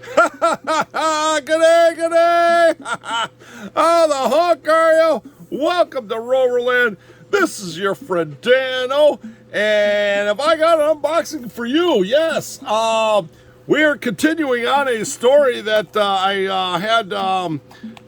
G'day, g'day! Oh, the hunk are you? Welcome to Rover Land. This is your friend Dano, and have I got an unboxing for you? Yes. We are continuing on a story that I had a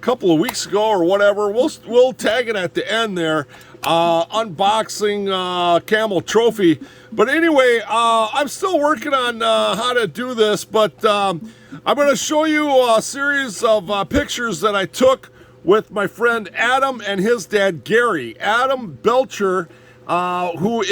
couple of weeks ago or whatever. We'll tag it at the end there. Unboxing Camel Trophy. But anyway, I'm still working on how to do this, but I'm going to show you a series of pictures that I took with my friend Adam and his dad Gary. Adam Bettcher, who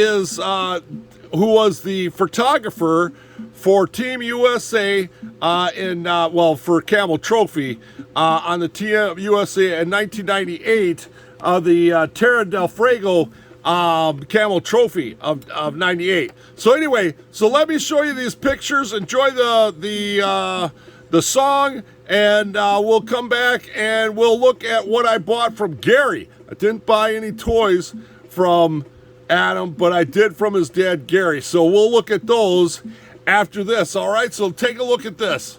was the photographer for Team USA for Camel Trophy on the Team USA in 1998 of the Terra del Fuego Camel Trophy of 98. So anyway, let me show you these pictures. Enjoy the song, and we'll come back and we'll look at what I bought from Gary. I didn't buy any toys from Adam, but I did from his dad Gary. So we'll look at those after this. All right, so take a look at this.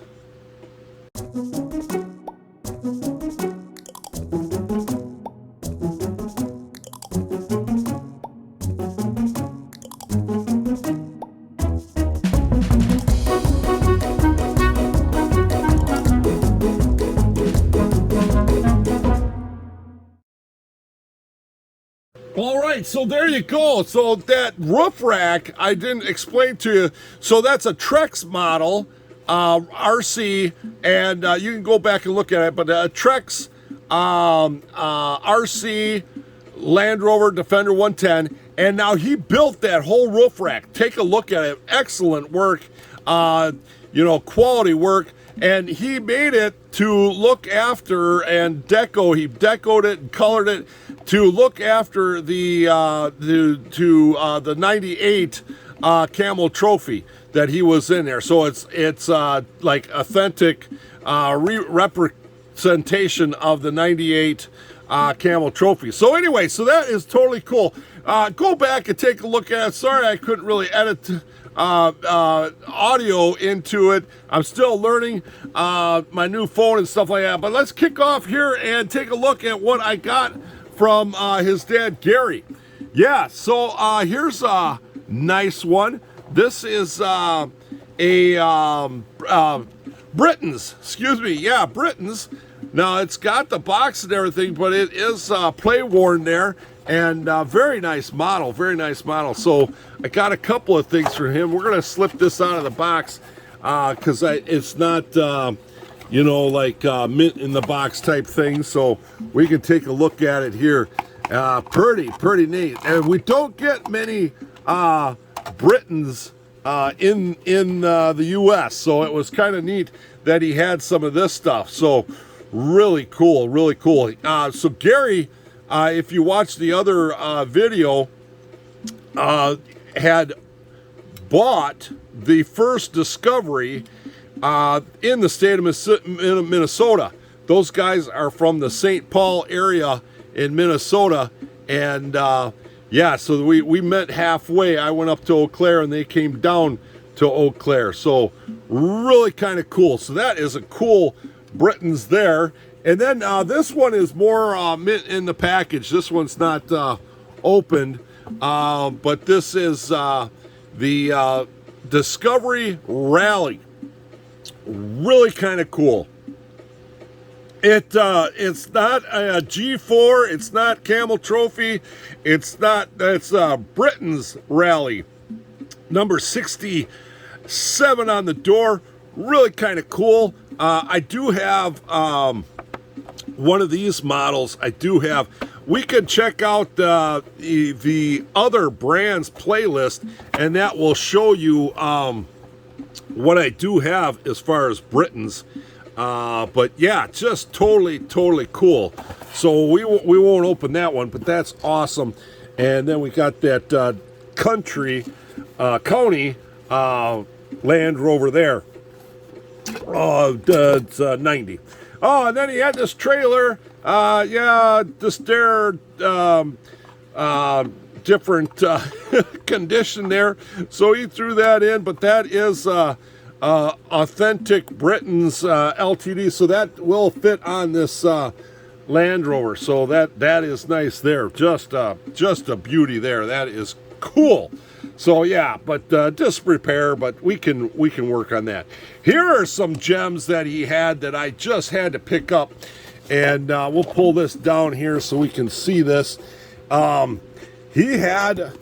All right, so there you go. So that roof rack I didn't explain to you. So that's a Trex model, RC, and you can go back and look at it. But a Trex RC Land Rover Defender 110, and now he built that whole roof rack. Take a look at it. Excellent work, quality work. And he made it to look after and he decoed it and colored it to look after the 98 Camel Trophy that he was in there. So it's like authentic representation of the 98 Camel Trophy. So anyway, so that is totally cool. Go back and take a look at it. Sorry I couldn't really edit audio into it. I'm still learning my new phone and stuff like that. But let's kick off here and take a look at what I got from his dad Gary. Yeah, so here's a nice one. This is Britain's. Excuse me. Yeah, Britain's. Now it's got the box and everything, but it is play worn there. And very nice model, very nice model. So I got a couple of things for him. We're going to slip this out of the box because it's not, mint in the box type thing. So we can take a look at it here. Pretty neat. And we don't get many Britons in the U.S. So it was kind of neat that he had some of this stuff. So really cool, really cool. So Gary, if you watch the other video, had bought the first Discovery in the state of Minnesota. Those guys are from the St. Paul area in Minnesota. And so we met halfway. I went up to Eau Claire and they came down to Eau Claire. So really kind of cool. So that is a cool Britons there. And then this one is more mint in the package. This one's not opened, but this is the Discovery Rally. Really kind of cool. It's not a G4. It's not Camel Trophy. It's Britain's Rally, number 67 on the door. Really kind of cool. I do have one of these models. We could check out the other brands playlist, and that will show you what I do have as far as Britons. But yeah, just totally cool. So we won't open that one, but that's awesome. And then we got that county Land Rover there. It's 90. Oh, and then he had this trailer. Different condition there. So he threw that in, but that is Authentic Britons LTD, so that will fit on this Land Rover. So that is nice there. Just a beauty there. That is cool. So yeah, but just repair, but we can work on that. Here are some gems that he had that I just had to pick up, and we'll pull this down here so we can see this. He had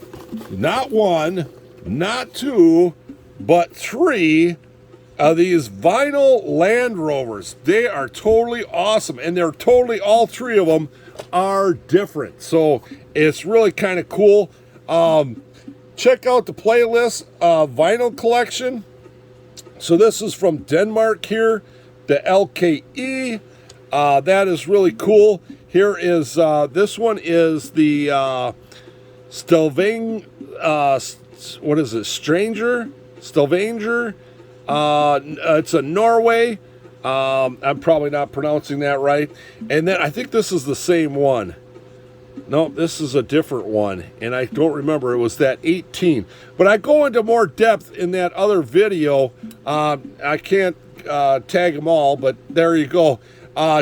not one, not two, but three of these vinyl Land Rovers. They are totally awesome, and they're totally, all three of them are different. So it's really kind of cool. Check out the playlist vinyl collection. So this is from Denmark here, the LKE. That is really cool. Here is, this one is the Stelving, what is it, Stavanger? It's a Norway. I'm probably not pronouncing that right. And then I think this is the same one. No, this is a different one, and I don't remember. It was that 18. But I go into more depth in that other video. I can't tag them all, but there you go.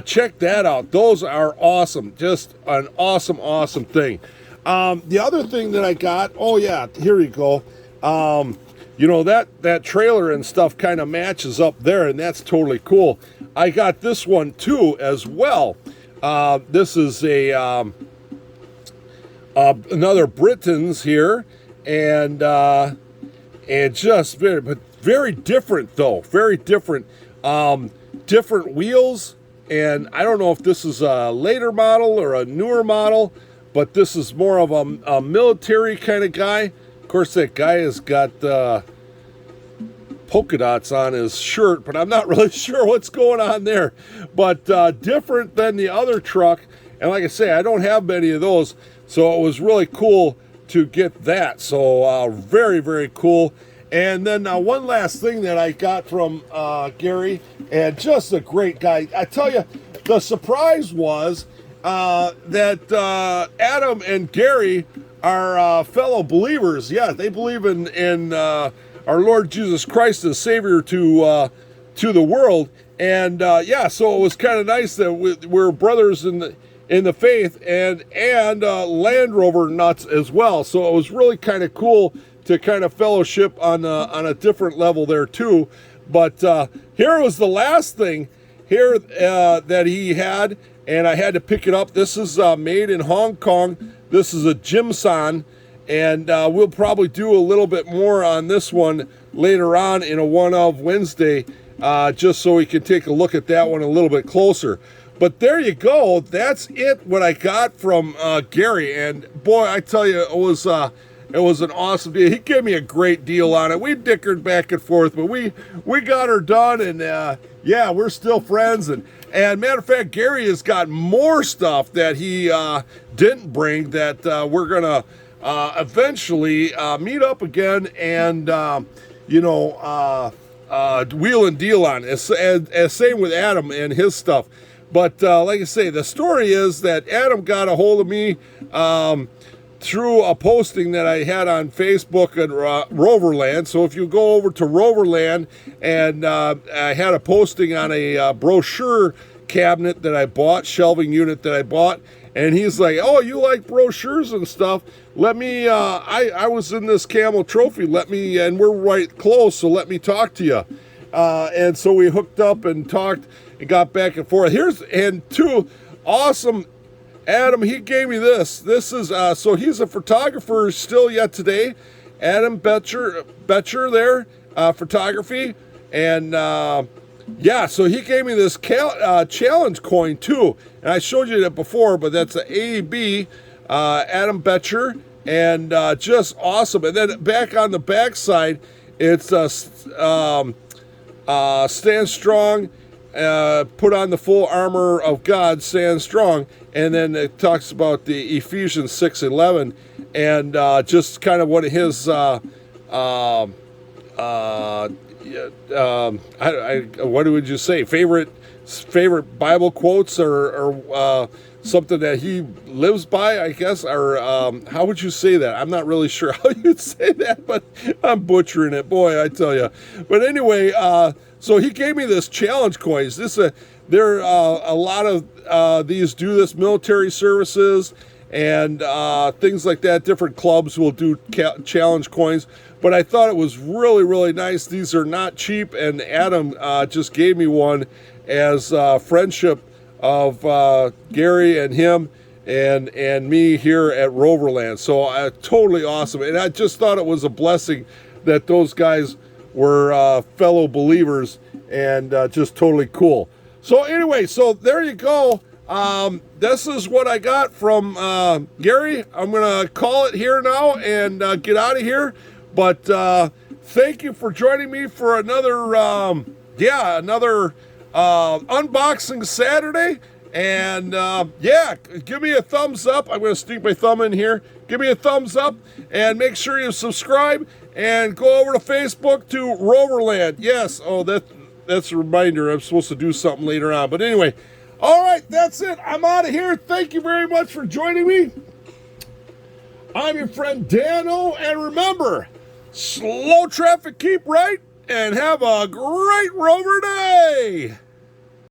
Check that out. Those are awesome. Just an awesome, awesome thing. The other thing that I got, oh yeah, here you go. You know, that trailer and stuff kind of matches up there, and that's totally cool. I got this one too as well. This is a another Britons here, and just very different though, very different. Different wheels, and I don't know if this is a later model or a newer model, but this is more of a military kind of guy. Of course, that guy has got polka dots on his shirt, but I'm not really sure what's going on there. But different than the other truck, and like I say, I don't have many of those, so it was really cool to get that. So very, very cool. And then one last thing that I got from Gary, and just a great guy. I tell you, the surprise was that Adam and Gary are fellow believers. Yeah, they believe in our Lord Jesus Christ as Savior to the world. And yeah, so it was kind of nice that we're brothers in the faith, and Land Rover nuts as well. So it was really kind of cool to kind of fellowship on a different level there too. But here was the last thing here that he had, and I had to pick it up. This is made in Hong Kong. This is a Jimson, and we'll probably do a little bit more on this one later on in a One of Wednesday, just so we can take a look at that one a little bit closer. But there you go. That's it, what I got from Gary. And boy, I tell you, it was an awesome deal. He gave me a great deal on it. We dickered back and forth, but we got her done, and yeah, we're still friends. And matter of fact, Gary has got more stuff that he didn't bring that we're gonna eventually meet up again and wheel and deal on. As same with Adam and his stuff. But like I say, the story is that Adam got a hold of me through a posting that I had on Facebook at Rover Land. So if you go over to Rover Land, and I had a posting on a brochure cabinet that I bought, shelving unit that I bought, and he's like, oh, you like brochures and stuff? Let me, I was in this Camel Trophy, and we're right close, so let me talk to you. And so we hooked up and talked and got back and forth. And two awesome, Adam, he gave me this. This is, so he's a photographer still yet today. Adam Bettcher there, photography. And yeah, so he gave me this challenge coin too. And I showed you that before, but that's an AEB, Adam Bettcher. And just awesome. And then back on the back side, it's stand strong, put on the full armor of God, stand strong. And then it talks about the Ephesians 6:11, and just kind of one of his what would you say? Favorite Bible quotes or something that he lives by, I guess, or how would you say that? I'm not really sure how you'd say that, but I'm butchering it, boy, I tell you. But anyway, so he gave me this challenge coins. There are a lot of these do this military services and things like that. Different clubs will do challenge coins, but I thought it was really, really nice. These are not cheap, and Adam just gave me one as friendship of Gary and him and me here at Rover Land. So totally awesome, and I just thought it was a blessing that those guys were fellow believers, and just totally cool. So anyway, so there you go. This is what I got from Gary. I'm going to call it here now and get out of here. But thank you for joining me for another unboxing Saturday. And give me a thumbs up. I'm going to stick my thumb in here. Give me a thumbs up and make sure you subscribe and go over to Facebook to Rover Land. Yes. Oh, that's a reminder. I'm supposed to do something later on. But anyway, all right, that's it. I'm out of here. Thank you very much for joining me. I'm your friend Dano, and remember, slow traffic, keep right, and have a great Rover day.